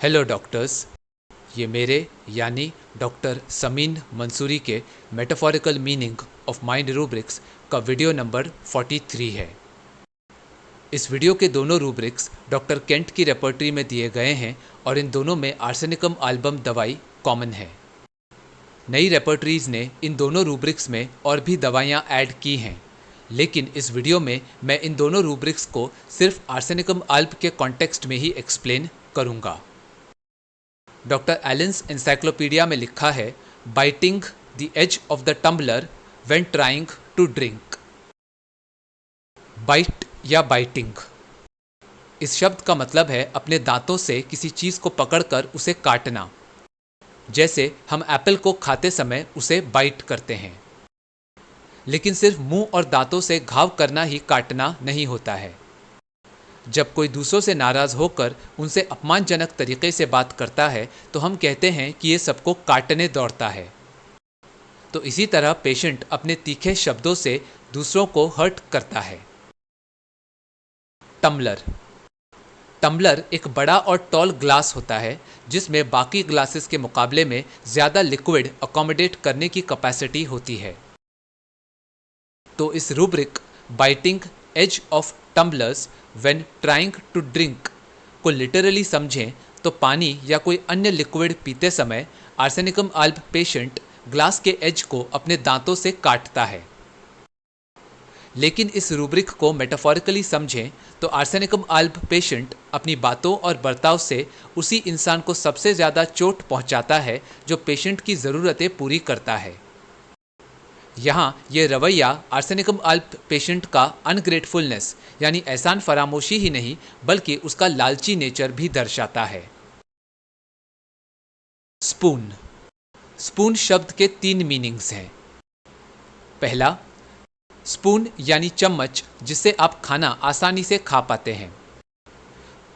Hello doctors. ये मेरे यानी डॉक्टर समीन मंसूरी के metaphorical meaning of mind rubrics का वीडियो नंबर 43 है। इस वीडियो के दोनों रूब्रिक्स डॉक्टर केंट की रेपर्टरी में दिए गए हैं और इन दोनों में आर्सेनिकम एल्बम दवाई कॉमन है। नई रेपर्टरीज ने इन दोनों रूब्रिक्स में और भी दवाइयाँ ऐड की हैं, लेकिन इस वीडियो में मैं इन दोनों रूब्रिक्स को सिर्फ आर्सेनिकम एल्ब के कॉन्टेक्स्ट में ही एक्सप्लेन करूँगा। डॉक्टर एलेंस एनसाइक्लोपीडिया में लिखा है, biting the edge of the tumbler when trying to drink. Bite या बाइटिंग, इस शब्द का मतलब है अपने दांतों से किसी चीज को पकड़कर उसे काटना। जैसे हम एप्पल को खाते समय उसे बाइट करते हैं। लेकिन सिर्फ मुंह और दांतों से घाव करना ही काटना नहीं होता है। जब कोई दूसरों से नाराज होकर उनसे अपमानजनक तरीके से बात करता है तो हम कहते हैं कि ये सबको काटने दौड़ता है। तो इसी तरह पेशेंट अपने तीखे शब्दों से दूसरों को हर्ट करता है। टम्बलर, टम्बलर एक बड़ा और टॉल ग्लास होता है जिसमें बाकी ग्लासेस के मुकाबले में ज़्यादा लिक्विड अकोमोडेट करने की कैपेसिटी होती है। तो इस rubric biting edge of tumblers when trying to drink को लिटरली समझें तो पानी या कोई अन्य लिक्विड पीते समय आर्सेनिकम एल्ब पेशेंट ग्लास के एज को अपने दांतों से काटता है। लेकिन इस रूब्रिक को मेटाफोरिकली समझें तो आर्सेनिकम एल्ब पेशेंट अपनी बातों और बर्ताव से उसी इंसान को सबसे ज़्यादा चोट पहुंचाता है जो पेशेंट की ज़रूरतें पूरी करता है। यहाँ ये रवैया आर्सेनिकम एल्ब पेशेंट का अनग्रेटफुलनेस यानी एहसान फरामोशी ही नहीं बल्कि उसका लालची नेचर भी दर्शाता है। स्पून, स्पून शब्द के 3 मीनिंग्स हैं। पहला, स्पून यानी चम्मच जिससे आप खाना आसानी से खा पाते हैं।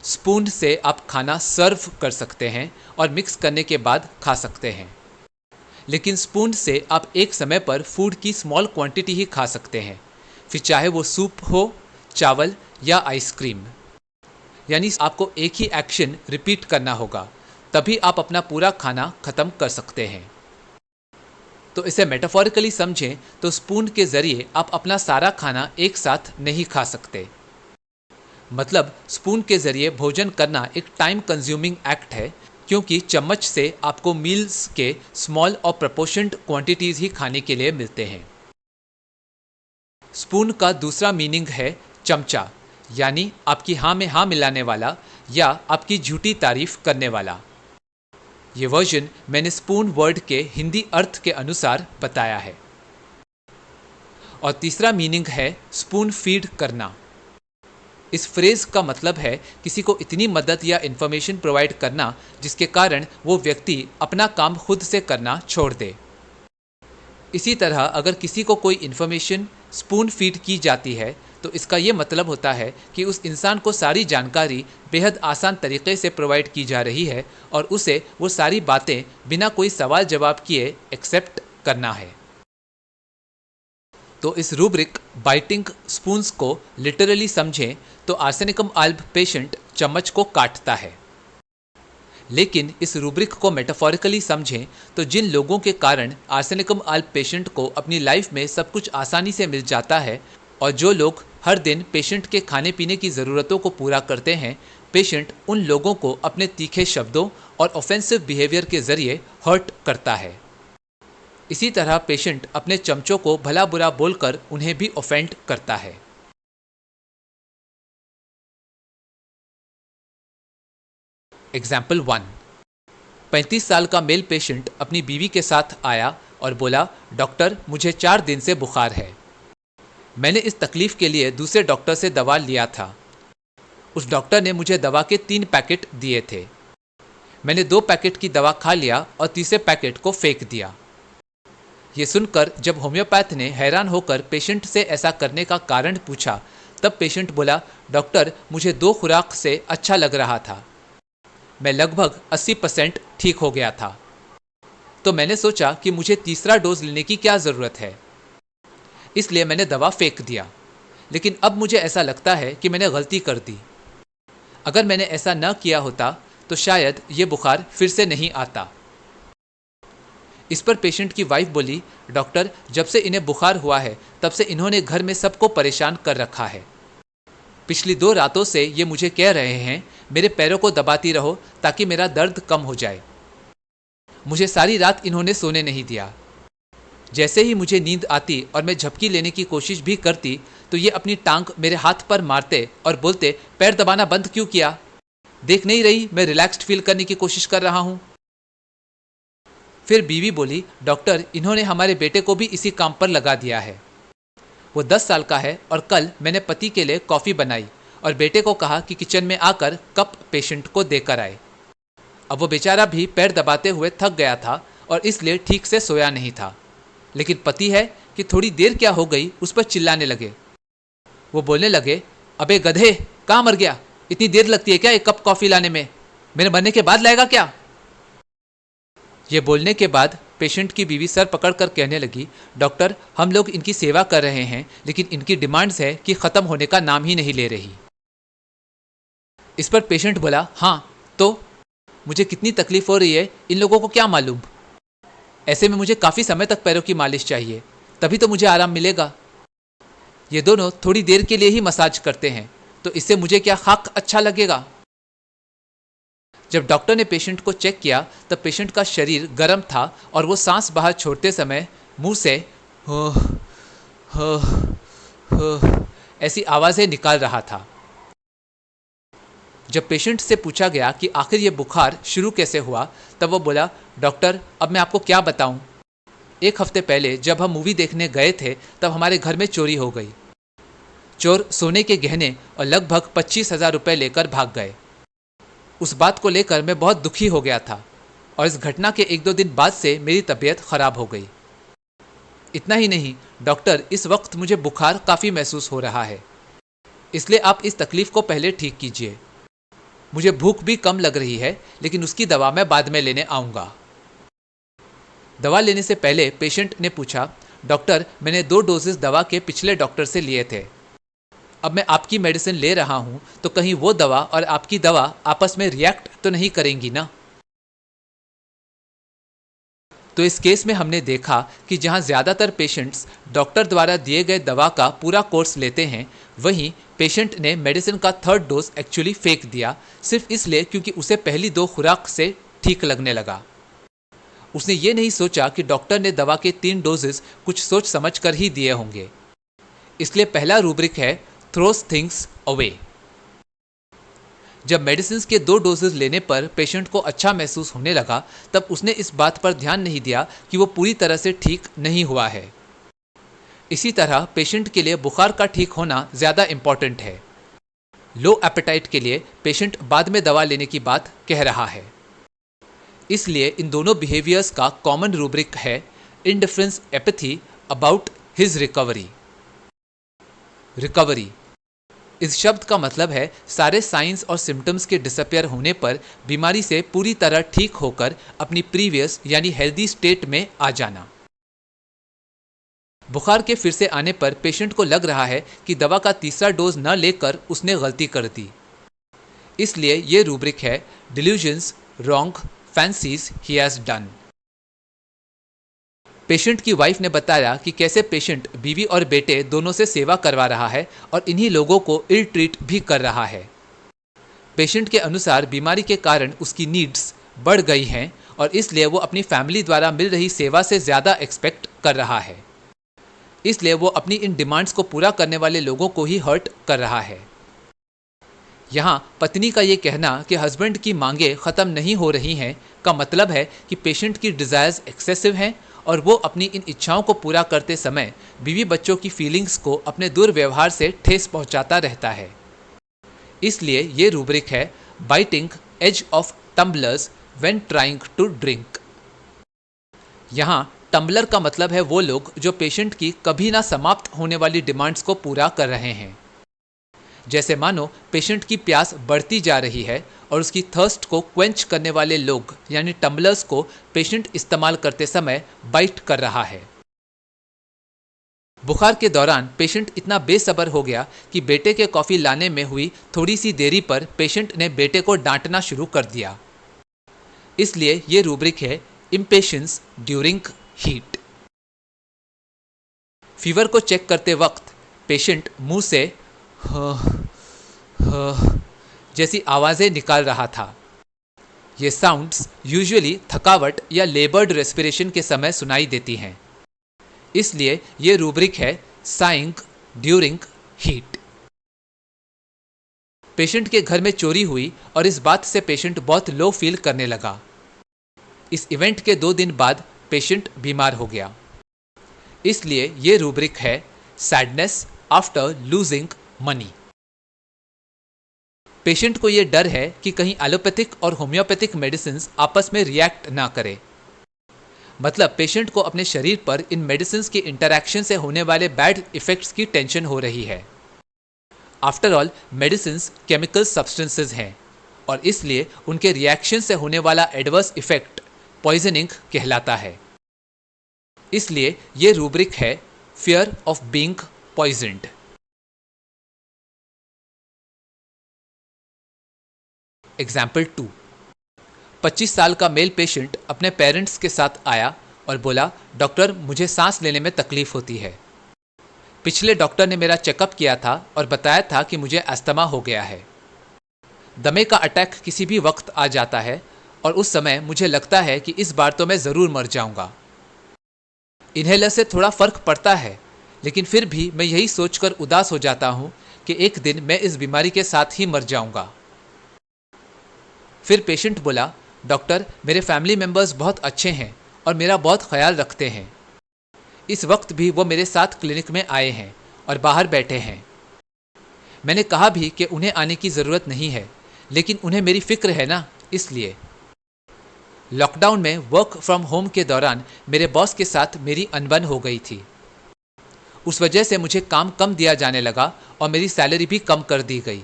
स्पून से आप खाना सर्व कर सकते हैं और मिक्स करने के बाद खा सकते हैं। लेकिन स्पून से आप एक समय पर फूड की स्मॉल क्वांटिटी ही खा सकते हैं, फिर चाहे वो सूप हो, चावल या आइसक्रीम। यानी आपको एक ही एक्शन रिपीट करना होगा, तभी आप अपना पूरा खाना खत्म कर सकते हैं। तो इसे मेटाफोरिकली समझें तो स्पून के जरिए आप अपना सारा खाना एक साथ नहीं खा सकते। मतलब स्पून के जरिए भोजन करना एक टाइम कंज्यूमिंग एक्ट है, क्योंकि चम्मच से आपको मील्स के स्मॉल और प्रपोर्शनड क्वांटिटीज ही खाने के लिए मिलते हैं। स्पून का दूसरा मीनिंग है चमचा, यानी आपकी हाँ में हाँ मिलाने वाला या आपकी झूठी तारीफ करने वाला। ये वर्जन मैंने स्पून वर्ड के हिंदी अर्थ के अनुसार बताया है। और तीसरा मीनिंग है स्पून फीड करना। इस फ्रेज का मतलब है किसी को इतनी मदद या इन्फॉर्मेशन प्रोवाइड करना जिसके कारण वो व्यक्ति अपना काम खुद से करना छोड़ दे। इसी तरह अगर किसी को कोई इन्फॉर्मेशन स्पून फीड की जाती है तो इसका ये मतलब होता है कि उस इंसान को सारी जानकारी बेहद आसान तरीके से प्रोवाइड की जा रही है और उसे वो सारी बातें बिना कोई सवाल जवाब किए एक्सेप्ट करना है। तो इस रूब्रिक बाइटिंग स्पून्स को लिटरली समझें तो आर्सेनिकम एल्ब पेशेंट चम्मच को काटता है। लेकिन इस रूब्रिक को मेटाफोरिकली समझें तो जिन लोगों के कारण आर्सेनिकम एल्ब पेशेंट को अपनी लाइफ में सब कुछ आसानी से मिल जाता है और जो लोग हर दिन पेशेंट के खाने पीने की ज़रूरतों को पूरा करते हैं, पेशेंट उन लोगों को अपने तीखे शब्दों और ऑफेंसिव बिहेवियर के जरिए हर्ट करता है। इसी तरह पेशेंट अपने चमचों को भला बुरा बोलकर उन्हें भी ऑफेंड करता है। एग्जाम्पल 1, 35 साल का मेल पेशेंट अपनी बीवी के साथ आया और बोला, डॉक्टर मुझे 4 दिन से बुखार है। मैंने इस तकलीफ के लिए दूसरे डॉक्टर से दवा लिया था। उस डॉक्टर ने मुझे दवा के 3 पैकेट दिए थे। मैंने 2 पैकेट की दवा खा लिया और तीसरे पैकेट को फेंक दिया। ये सुनकर जब होम्योपैथ ने हैरान होकर पेशेंट से ऐसा करने का कारण पूछा तब पेशेंट बोला, डॉक्टर मुझे 2 खुराक से अच्छा लग रहा था। मैं लगभग 80% ठीक हो गया था। तो मैंने सोचा कि मुझे तीसरा डोज लेने की क्या ज़रूरत है, इसलिए मैंने दवा फेंक दिया। लेकिन अब मुझे ऐसा लगता है कि मैंने गलती कर दी। अगर मैंने ऐसा न किया होता तो शायद ये बुखार फिर से नहीं आता। इस पर पेशेंट की वाइफ बोली, डॉक्टर, जब से इन्हें बुखार हुआ है तब से इन्होंने घर में सबको परेशान कर रखा है। पिछली 2 रातों से ये मुझे कह रहे हैं मेरे पैरों को दबाती रहो ताकि मेरा दर्द कम हो जाए। मुझे सारी रात इन्होंने सोने नहीं दिया। जैसे ही मुझे नींद आती और मैं झपकी लेने की कोशिश भी करती तो ये अपनी टांग मेरे हाथ पर मारते और बोलते, पैर दबाना बंद क्यों किया? देख नहीं रही मैं रिलैक्स्ड फील करने की कोशिश कर रहा हूं। फिर बीवी बोली, डॉक्टर, इन्होंने हमारे बेटे को भी इसी काम पर लगा दिया है। वो 10 साल का है और कल मैंने पति के लिए कॉफ़ी बनाई और बेटे को कहा कि किचन में आकर कप पेशेंट को देकर आए। अब वो बेचारा भी पैर दबाते हुए थक गया था और इसलिए ठीक से सोया नहीं था, लेकिन पति है कि थोड़ी देर क्या हो गई उस पर चिल्लाने लगे। वो बोलने लगे, अबे गधे, कहाँ मर गया? इतनी देर लगती है क्या एक कप कॉफ़ी लाने में? मेरे मरने के बाद लाएगा क्या? ये बोलने के बाद पेशेंट की बीवी सर पकड़कर कहने लगी, डॉक्टर, हम लोग इनकी सेवा कर रहे हैं लेकिन इनकी डिमांड्स है कि ख़त्म होने का नाम ही नहीं ले रही। इस पर पेशेंट बोला, हाँ तो मुझे कितनी तकलीफ हो रही है इन लोगों को क्या मालूम? ऐसे में मुझे काफ़ी समय तक पैरों की मालिश चाहिए, तभी तो मुझे आराम मिलेगा। ये दोनों थोड़ी देर के लिए ही मसाज करते हैं तो इससे मुझे क्या खाक अच्छा लगेगा? जब डॉक्टर ने पेशेंट को चेक किया तब पेशेंट का शरीर गर्म था और वो सांस बाहर छोड़ते समय मुंह से हो ऐसी आवाज़ें निकाल रहा था। जब पेशेंट से पूछा गया कि आखिर ये बुखार शुरू कैसे हुआ तब वो बोला, डॉक्टर, अब मैं आपको क्या बताऊं? 1 हफ्ते पहले जब हम मूवी देखने गए थे तब हमारे घर में चोरी हो गई। चोर सोने के गहने और लगभग 25,000 रुपये लेकर भाग गए। उस बात को लेकर मैं बहुत दुखी हो गया था और इस घटना के 1-2 दिन बाद से मेरी तबीयत खराब हो गई। इतना ही नहीं डॉक्टर, इस वक्त मुझे बुखार काफ़ी महसूस हो रहा है, इसलिए आप इस तकलीफ को पहले ठीक कीजिए। मुझे भूख भी कम लग रही है लेकिन उसकी दवा मैं बाद में लेने आऊँगा। दवा लेने से पहले पेशेंट ने पूछा, डॉक्टर, मैंने 2 डोजेस दवा के पिछले डॉक्टर से लिए थे। अब मैं आपकी मेडिसिन ले रहा हूं तो कहीं वो दवा और आपकी दवा आपस में रिएक्ट तो नहीं करेंगी ना? तो इस केस में हमने देखा कि जहां ज़्यादातर पेशेंट्स डॉक्टर द्वारा दिए गए दवा का पूरा कोर्स लेते हैं, वहीं पेशेंट ने मेडिसिन का 3rd डोज एक्चुअली फेंक दिया, सिर्फ इसलिए क्योंकि उसे पहली 2 खुराक से ठीक लगने लगा। उसने ये नहीं सोचा कि डॉक्टर ने दवा के 3 डोजेस कुछ सोच समझ कर ही दिए होंगे। इसलिए पहला रूब्रिक है थ्रोस थिंग्स अवे। जब मेडिसिन के 2 डोजेज लेने पर पेशेंट को अच्छा महसूस होने लगा तब उसने इस बात पर ध्यान नहीं दिया कि वो पूरी तरह से ठीक नहीं हुआ है। इसी तरह पेशेंट के लिए बुखार का ठीक होना ज़्यादा इम्पॉर्टेंट है। लो एपेटाइट के लिए पेशेंट बाद में दवा लेने की बात कह रहा है। इसलिए इन दोनों बिहेवियर्स का कॉमन रूब्रिक है indifference apathy about his recovery. Recovery इस शब्द का मतलब है सारे साइंस और सिम्टम्स के डिसअपियर होने पर बीमारी से पूरी तरह ठीक होकर अपनी प्रीवियस यानी हेल्दी स्टेट में आ जाना। बुखार के फिर से आने पर पेशेंट को लग रहा है कि दवा का 3रा डोज न लेकर उसने गलती कर दी। इसलिए ये रूब्रिक है delusions, wrong fancies he has done. Patient की वाइफ ने बताया कि कैसे पेशेंट बीवी और बेटे दोनों से सेवा करवा रहा है और इन्हीं लोगों को इल ट्रीट भी कर रहा है। पेशेंट के अनुसार बीमारी के कारण उसकी नीड्स बढ़ गई हैं और इसलिए वो अपनी फैमिली द्वारा मिल रही सेवा से ज़्यादा एक्सपेक्ट कर रहा है। इसलिए वो अपनी इन डिमांड्स को पूरा करने वाले लोगों को ही हर्ट कर रहा है। यहाँ पत्नी का ये कहना कि हस्बैंड की मांगें ख़त्म नहीं हो रही हैं का मतलब है कि पेशेंट की डिज़ायर्स एक्सेसिव हैं और वो अपनी इन इच्छाओं को पूरा करते समय बीवी बच्चों की फीलिंग्स को अपने दुर्व्यवहार से ठेस पहुंचाता रहता है। इसलिए ये रूब्रिक है biting edge of tumblers when trying to drink. यहाँ टम्बलर का मतलब है वो लोग जो पेशेंट की कभी ना समाप्त होने वाली डिमांड्स को पूरा कर रहे हैं। जैसे मानो पेशेंट की प्यास बढ़ती जा रही है और उसकी थर्स्ट को क्वेंच करने वाले लोग यानी टम्बलर्स को पेशेंट इस्तेमाल करते समय बाइट कर रहा है। बुखार के दौरान पेशेंट इतना बेसब्र हो गया कि बेटे के कॉफ़ी लाने में हुई थोड़ी सी देरी पर पेशेंट ने बेटे को डांटना शुरू कर दिया। इसलिए ये रूब्रिक है इम्पेशेंस ड्यूरिंग हीट। फीवर को चेक करते वक्त पेशेंट मुंह से "ह, ह" जैसी आवाज़ें निकाल रहा था। ये साउंड्स यूजुअली थकावट या लेबर्ड रेस्पिरेशन के समय सुनाई देती हैं। इसलिए ये रूब्रिक है साइंग ड्यूरिंग हीट। पेशेंट के घर में चोरी हुई और इस बात से पेशेंट बहुत लो फील करने लगा। इस इवेंट के 2 दिन बाद पेशेंट बीमार हो गया। इसलिए ये रूब्रिक है sadness after losing money. Patient को यह डर है कि कहीं एलोपैथिक और होम्योपैथिक मेडिसिन आपस में रिएक्ट ना करें। मतलब पेशेंट को अपने शरीर पर इन मेडिसिन की इंटरैक्शन से होने वाले बैड इफेक्ट्स की टेंशन हो रही है। After all medicine chemical substances हैं और इसलिए उनके रिएक्शन से होने वाला एडवर्स इफेक्ट पॉइजनिंग कहलाता है। इसलिए यह रूब्रिक है फियर ऑफ बीइंग पॉइजन्ड। एग्जाम्पल 2। 25 साल का मेल पेशेंट अपने पेरेंट्स के साथ आया और बोला, डॉक्टर मुझे सांस लेने में तकलीफ होती है। पिछले डॉक्टर ने मेरा चेकअप किया था और बताया था कि मुझे अस्थमा हो गया है। दमे का अटैक किसी भी वक्त आ जाता है और उस समय मुझे लगता है कि इस बार तो मैं ज़रूर मर जाऊंगा। इन्हेलर से थोड़ा फर्क पड़ता है, लेकिन फिर भी मैं यही सोचकर उदास हो जाता हूँ कि एक दिन मैं इस बीमारी के साथ ही मर जाऊंगा। फिर पेशेंट बोला, डॉक्टर मेरे फैमिली मेंबर्स बहुत अच्छे हैं और मेरा बहुत ख्याल रखते हैं। इस वक्त भी वो मेरे साथ क्लिनिक में आए हैं और बाहर बैठे हैं। मैंने कहा भी कि उन्हें आने की ज़रूरत नहीं है, लेकिन उन्हें मेरी फिक्र है ना, इसलिए। लॉकडाउन में वर्क फ्रॉम होम के दौरान मेरे बॉस के साथ मेरी अनबन हो गई थी। उस वजह से मुझे काम कम दिया जाने लगा और मेरी सैलरी भी कम कर दी गई।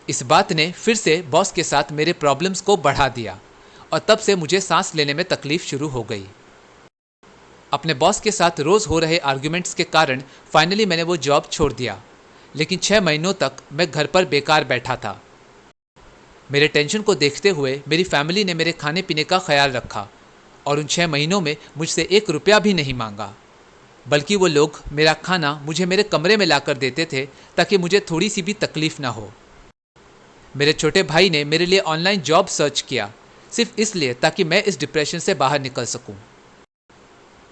इस बात ने फिर से बॉस के साथ मेरे प्रॉब्लम्स को बढ़ा दिया और तब से मुझे सांस लेने में तकलीफ शुरू हो गई। अपने बॉस के साथ रोज़ हो रहे आर्ग्यूमेंट्स के कारण फाइनली मैंने वो जॉब छोड़ दिया, लेकिन 6 महीनों तक मैं घर पर बेकार बैठा था। मेरे टेंशन को देखते हुए मेरी फैमिली ने मेरे खाने पीने का ख्याल रखा और उन 6 महीनों में मुझसे 1 रुपया भी नहीं मांगा, बल्कि वो लोग मेरा खाना मुझे मेरे कमरे में लाकर देते थे ताकि मुझे थोड़ी सी भी तकलीफ ना हो। मेरे छोटे भाई ने मेरे लिए ऑनलाइन जॉब सर्च किया, सिर्फ इसलिए ताकि मैं इस डिप्रेशन से बाहर निकल सकूं।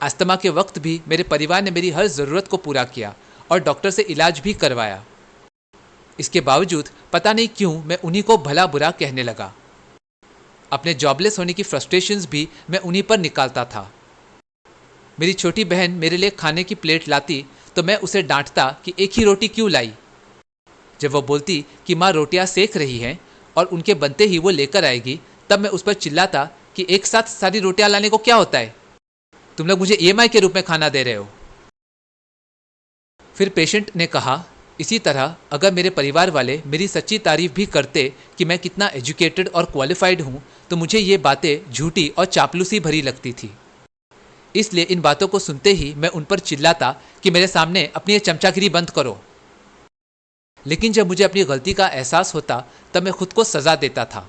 अस्थमा के वक्त भी मेरे परिवार ने मेरी हर ज़रूरत को पूरा किया और डॉक्टर से इलाज भी करवाया। इसके बावजूद पता नहीं क्यों मैं उन्हीं को भला बुरा कहने लगा। अपने जॉबलेस होने की फ्रस्ट्रेशंस भी मैं उन्हीं पर निकालता था। मेरी छोटी बहन मेरे लिए खाने की प्लेट लाती तो मैं उसे डांटता कि एक ही रोटी क्यों लाई। जब वो बोलती कि माँ रोटियां सेक रही हैं और उनके बनते ही वो लेकर आएगी, तब मैं उस पर चिल्लाता कि एक साथ सारी रोटियां लाने को क्या होता है, तुम लोग मुझे ईएमआई के रूप में खाना दे रहे हो। फिर पेशेंट ने कहा, इसी तरह अगर मेरे परिवार वाले मेरी सच्ची तारीफ भी करते कि मैं कितना एजुकेटेड और क्वालिफाइड हूँ, तो मुझे ये बातें झूठी और चापलूसी भरी लगती थी। इसलिए इन बातों को सुनते ही मैं उन पर चिल्लाता कि मेरे सामने अपनी ये चमचागिरी बंद करो। लेकिन जब मुझे अपनी गलती का एहसास होता तब मैं खुद को सज़ा देता था।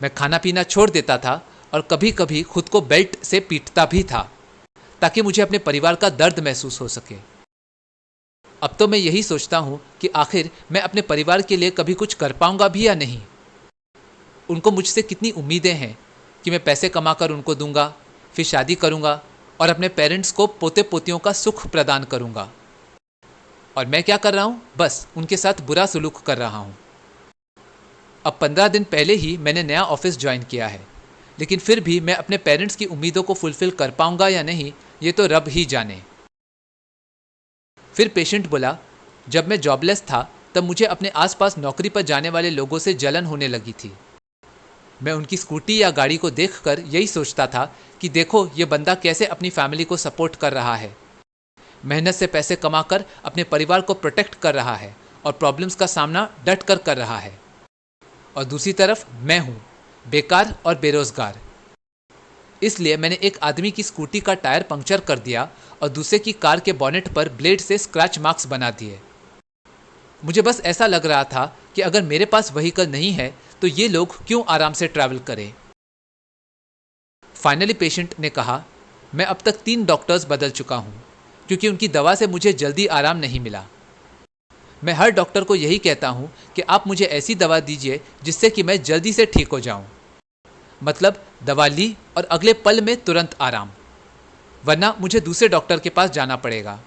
मैं खाना पीना छोड़ देता था और कभी कभी खुद को बेल्ट से पीटता भी था ताकि मुझे अपने परिवार का दर्द महसूस हो सके। अब तो मैं यही सोचता हूँ कि आखिर मैं अपने परिवार के लिए कभी कुछ कर पाऊंगा भी या नहीं। उनको मुझसे कितनी उम्मीदें हैं कि मैं पैसे कमाकर उनको दूंगा, फिर शादी करूंगा और अपने पेरेंट्स को पोते पोतियों का सुख प्रदान करूंगा। और मैं क्या कर रहा हूँ, बस उनके साथ बुरा सलूक कर रहा हूँ। अब 15 दिन पहले ही मैंने नया ऑफिस ज्वाइन किया है, लेकिन फिर भी मैं अपने पेरेंट्स की उम्मीदों को फुलफिल कर पाऊंगा या नहीं, ये तो रब ही जाने। फिर पेशेंट बोला, जब मैं जॉबलेस था तब मुझे अपने आसपास नौकरी पर जाने वाले लोगों से जलन होने लगी थी। मैं उनकी स्कूटी या गाड़ी को देखकर यही सोचता था कि देखो ये बंदा कैसे अपनी फैमिली को सपोर्ट कर रहा है, मेहनत से पैसे कमाकर अपने परिवार को प्रोटेक्ट कर रहा है और प्रॉब्लम्स का सामना डट कर रहा है। और दूसरी तरफ मैं हूँ बेकार और बेरोजगार। इसलिए मैंने एक आदमी की स्कूटी का टायर पंक्चर कर दिया और दूसरे की कार के बॉनेट पर ब्लेड से स्क्रैच मार्क्स बना दिए। मुझे बस ऐसा लग रहा था कि अगर मेरे पास व्हीकल नहीं है तो ये लोग क्यों आराम से ट्रैवल करें। फाइनली पेशेंट ने कहा, मैं अब तक 3 डॉक्टर्स बदल चुका हूं क्योंकि उनकी दवा से मुझे जल्दी आराम नहीं मिला। मैं हर डॉक्टर को यही कहता हूं कि आप मुझे ऐसी दवा दीजिए जिससे कि मैं जल्दी से ठीक हो जाऊं। मतलब दवा ली और अगले पल में तुरंत आराम, वरना मुझे दूसरे डॉक्टर के पास जाना पड़ेगा।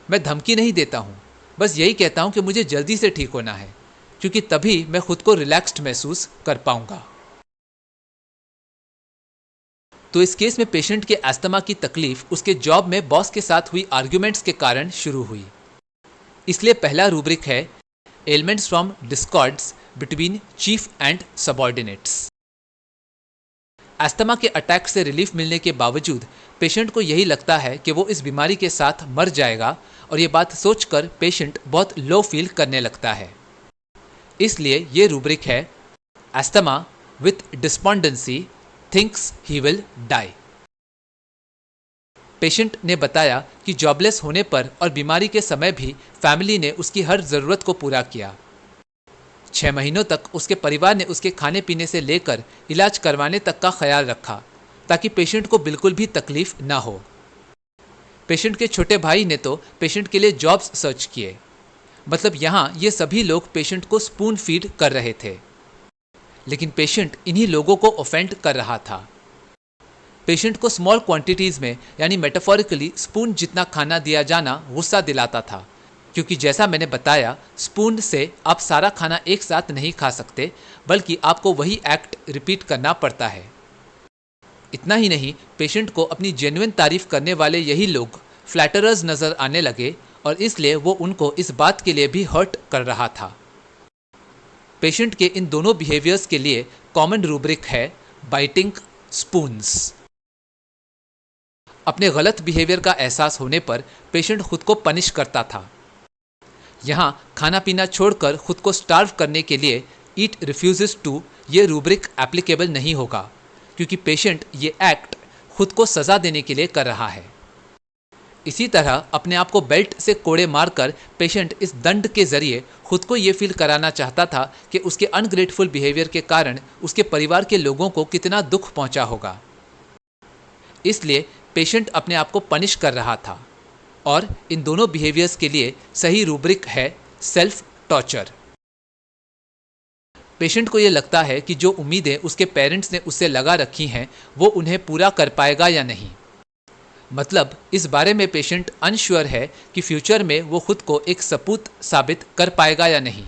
मैं धमकी नहीं देता हूं, बस यही कहता हूं कि मुझे जल्दी से ठीक होना है क्योंकि तभी मैं खुद को रिलैक्स्ड महसूस कर पाऊंगा। तो इस केस में पेशेंट के अस्थमा की तकलीफ उसके जॉब में बॉस के साथ हुई आर्ग्यूमेंट्स के कारण शुरू हुई। इसलिए पहला रूब्रिक है elements from discords between cheap and subordinates. Asthma के अटैक से रिलीफ मिलने के बावजूद पेशेंट को यही लगता है कि वो इस बीमारी के साथ मर जाएगा और ये बात सोचकर पेशेंट बहुत लो फील करने लगता है। इसलिए ये रूब्रिक है asthma with despondency thinks he will die. Patient ने बताया कि जॉबलेस होने पर और बीमारी के समय भी फैमिली ने उसकी हर जरूरत को पूरा किया। 6 महीनों तक उसके परिवार ने उसके खाने पीने से लेकर इलाज करवाने तक का ख्याल रखा ताकि पेशेंट को बिल्कुल भी तकलीफ ना हो। पेशेंट के छोटे भाई ने तो पेशेंट के लिए जॉब्स सर्च किए। मतलब यहाँ ये सभी लोग पेशेंट को स्पून फीड कर रहे थे, लेकिन पेशेंट इन्हीं लोगों को ऑफेंड कर रहा था। पेशेंट को स्मॉल क्वांटिटीज में यानी मेटाफोरिकली स्पून जितना खाना दिया जाना गुस्सा दिलाता था, क्योंकि जैसा मैंने बताया स्पून से आप सारा खाना एक साथ नहीं खा सकते, बल्कि आपको वही एक्ट रिपीट करना पड़ता है। इतना ही नहीं, पेशेंट को अपनी जेन्युइन तारीफ करने वाले यही लोग फ्लैटरर्स नजर आने लगे और इसलिए वो उनको इस बात के लिए भी हर्ट कर रहा था। पेशेंट के इन दोनों बिहेवियर्स के लिए कॉमन रूब्रिक है बाइटिंग स्पून्स। अपने गलत बिहेवियर का एहसास होने पर पेशेंट खुद को पनिश करता था। यहाँ खाना पीना छोड़कर खुद को स्टार्व करने के लिए ईट रिफ्यूजेस टू ये रूब्रिक एप्लीकेबल नहीं होगा, क्योंकि पेशेंट ये एक्ट खुद को सजा देने के लिए कर रहा है। इसी तरह अपने आप को बेल्ट से कोड़े मारकर पेशेंट इस दंड के जरिए खुद को ये फील कराना चाहता था कि उसके अनग्रेटफुल बिहेवियर के कारण उसके परिवार के लोगों को कितना दुख पहुंचा होगा। इसलिए पेशेंट अपने आप को पनिश कर रहा था और इन दोनों बिहेवियर्स के लिए सही रूब्रिक है सेल्फ टॉर्चर। पेशेंट को यह लगता है कि जो उम्मीदें उसके पेरेंट्स ने उससे लगा रखी हैं वो उन्हें पूरा कर पाएगा या नहीं। मतलब इस बारे में पेशेंट अनश्योर है कि फ्यूचर में वो खुद को एक सपूत साबित कर पाएगा या नहीं।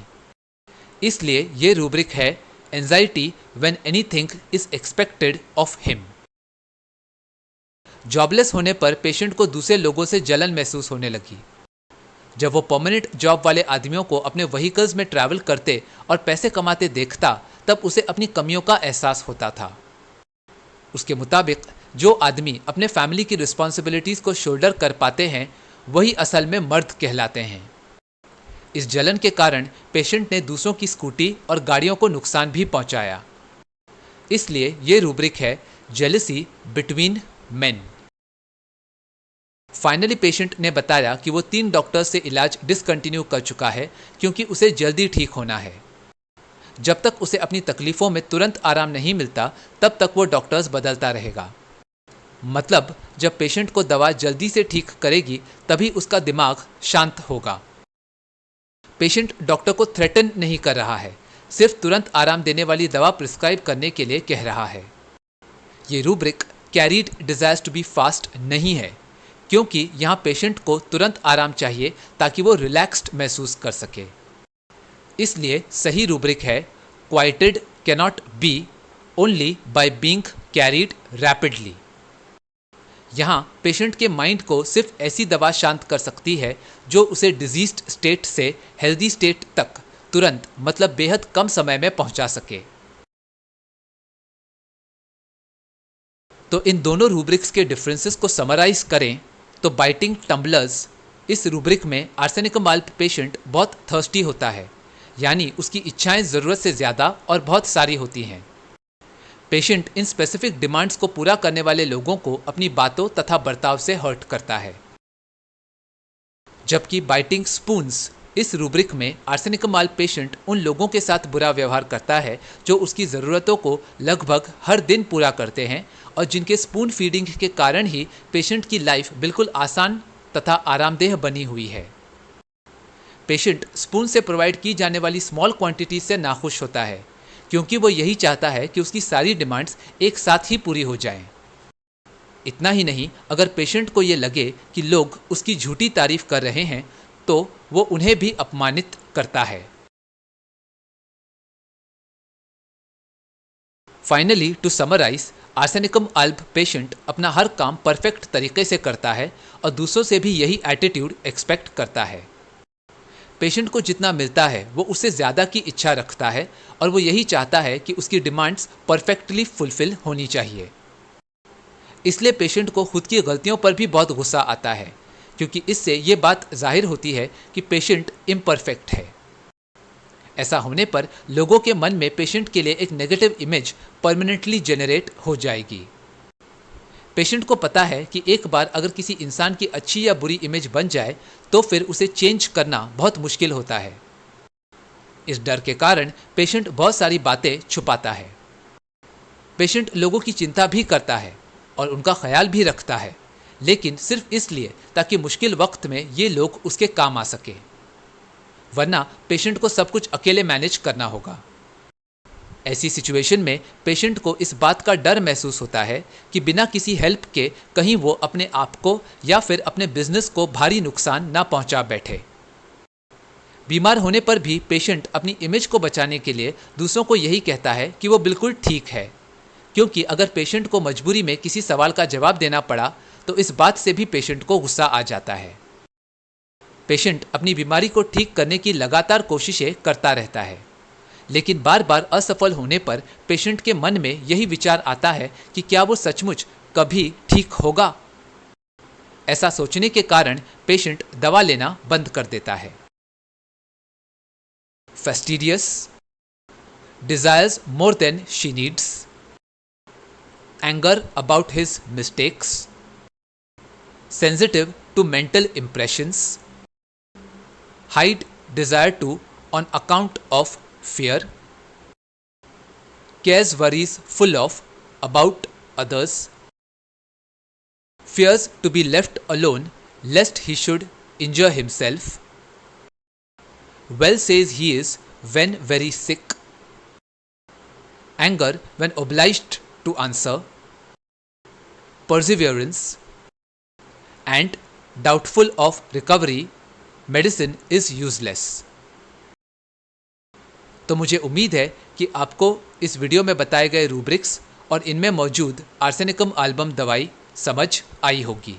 इसलिए ये रूब्रिक है anxiety when anything is expected of him. Jobless होने पर पेशेंट को दूसरे लोगों से जलन महसूस होने लगी। जब वो परमानेंट जॉब वाले आदमियों को अपने व्हीकल्स में ट्रैवल करते और पैसे कमाते देखता, तब उसे अपनी कमियों का एहसास होता था। उसके मुताबिक जो आदमी अपने फैमिली की रिस्पॉन्सिबिलिटीज को शोल्डर कर पाते हैं वही असल में मर्द कहलाते हैं। इस जलन के कारण पेशेंट ने दूसरों की स्कूटी और गाड़ियों को नुकसान भी पहुंचाया। इसलिए ये रूब्रिक है jealousy between main. Finally patient ने बताया कि वो 3 डॉक्टर्स से इलाज डिसकंटिन्यू कर चुका है क्योंकि उसे जल्दी ठीक होना है। जब तक उसे अपनी तकलीफों में तुरंत आराम नहीं मिलता तब तक वो डॉक्टर्स बदलता रहेगा। मतलब जब पेशेंट को दवा जल्दी से ठीक करेगी तभी उसका दिमाग शांत होगा। पेशेंट डॉक्टर को थ्रेटन नहीं कर रहा है, सिर्फ तुरंत आराम देने वाली दवा प्रिस्क्राइब करने के लिए कह रहा है। ये rubric carried desires to be fast नहीं है, क्योंकि यहाँ पेशेंट को तुरंत आराम चाहिए ताकि वो रिलैक्स्ड महसूस कर सके। इसलिए सही रूब्रिक है quieted cannot be only by being carried rapidly. यहाँ पेशेंट के माइंड को सिर्फ ऐसी दवा शांत कर सकती है जो उसे डिजीज्ड स्टेट से हेल्दी स्टेट तक तुरंत मतलब बेहद कम समय में पहुंचा सके। तो इन दोनों रूब्रिक्स के डिफरेंसेस को समराइज करें तो बाइटिंग टम्बलर्स इस रूब्रिक में आर्सेनिकमाल पेशेंट बहुत थर्स्टी होता है, यानी उसकी इच्छाएं ज़रूरत से ज़्यादा और बहुत सारी होती हैं। पेशेंट इन स्पेसिफिक डिमांड्स को पूरा करने वाले लोगों को अपनी बातों तथा बर्ताव से हर्ट करता है। जबकि बाइटिंग स्पून्स इस रूब्रिक में आर्सेनिकमाल पेशेंट उन लोगों के साथ बुरा व्यवहार करता है जो उसकी ज़रूरतों को लगभग हर दिन पूरा करते हैं और जिनके स्पून फीडिंग के कारण ही पेशेंट की लाइफ बिल्कुल आसान तथा आरामदेह बनी हुई है। पेशेंट स्पून से प्रोवाइड की जाने वाली स्मॉल क्वांटिटी से नाखुश होता है क्योंकि वो यही चाहता है कि उसकी सारी डिमांड्स एक साथ ही पूरी हो जाएं। इतना ही नहीं, अगर पेशेंट को ये लगे कि लोग उसकी झूठी तारीफ कर रहे हैं तो वो उन्हें भी अपमानित करता है। फाइनली, टू समराइज, आर्सेनिकम अल्ब पेशेंट अपना हर काम परफेक्ट तरीके से करता है और दूसरों से भी यही एटीट्यूड एक्सपेक्ट करता है। पेशेंट को जितना मिलता है वो उससे ज़्यादा की इच्छा रखता है और वो यही चाहता है कि उसकी डिमांड्स परफेक्टली फुलफिल होनी चाहिए। इसलिए पेशेंट को खुद की गलतियों पर भी बहुत गुस्सा आता है क्योंकि इससे ये बात जाहिर होती है कि पेशेंट इम्परफेक्ट है। ऐसा होने पर लोगों के मन में पेशेंट के लिए एक नेगेटिव इमेज परमानेंटली जनरेट हो जाएगी। पेशेंट को पता है कि एक बार अगर किसी इंसान की अच्छी या बुरी इमेज बन जाए तो फिर उसे चेंज करना बहुत मुश्किल होता है। इस डर के कारण पेशेंट बहुत सारी बातें छुपाता है। पेशेंट लोगों की चिंता भी करता है और उनका ख्याल भी रखता है, लेकिन सिर्फ इसलिए ताकि मुश्किल वक्त में ये लोग उसके काम आ सके, वरना पेशेंट को सब कुछ अकेले मैनेज करना होगा। ऐसी सिचुएशन में पेशेंट को इस बात का डर महसूस होता है कि बिना किसी हेल्प के कहीं वो अपने आप को या फिर अपने बिजनेस को भारी नुकसान ना पहुंचा बैठे। बीमार होने पर भी पेशेंट अपनी इमेज को बचाने के लिए दूसरों को यही कहता है कि वो बिल्कुल ठीक है, क्योंकि अगर पेशेंट को मजबूरी में किसी सवाल का जवाब देना पड़ा तो इस बात से भी पेशेंट को गुस्सा आ जाता है। पेशेंट अपनी बीमारी को ठीक करने की लगातार कोशिशें करता रहता है, लेकिन बार बार असफल होने पर पेशेंट के मन में यही विचार आता है कि क्या वो सचमुच कभी ठीक होगा। ऐसा सोचने के कारण पेशेंट दवा लेना बंद कर देता है। Fastidious, desires more than she needs, anger about his mistakes, sensitive to mental impressions, hide desire to on account of fear, cares worries full of about others, fears to be left alone lest he should injure himself, well says he is when very sick, anger when obliged to answer, perseverance, and doubtful of recovery, medicine is useless। तो मुझे उम्मीद है कि आपको इस video में बताए गए रूब्रिक्स और इनमें मौजूद आर्सेनिकम एल्बम दवाई समझ आई होगी।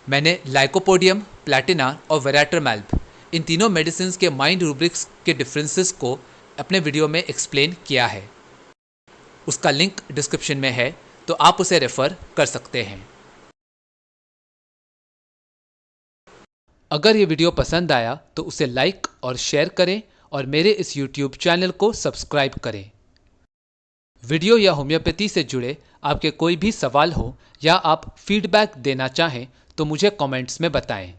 मैंने लाइकोपोडियम, प्लैटिना और वेराट्रमैल्ब इन तीनों मेडिसिन के माइंड रूब्रिक्स के डिफरेंसेस को अपने वीडियो में एक्सप्लेन किया है। उसका लिंक डिस्क्रिप्शन में है, तो आप उसे रेफर कर सकते हैं। अगर ये वीडियो पसंद आया तो उसे लाइक और शेयर करें और मेरे इस YouTube चैनल को सब्सक्राइब करें। वीडियो या होम्योपैथी से जुड़े आपके कोई भी सवाल हो या आप फीडबैक देना चाहें तो मुझे कमेंट्स में बताएं।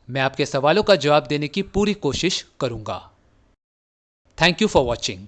मैं आपके सवालों का जवाब देने की पूरी कोशिश करूंगा। Thank you for watching.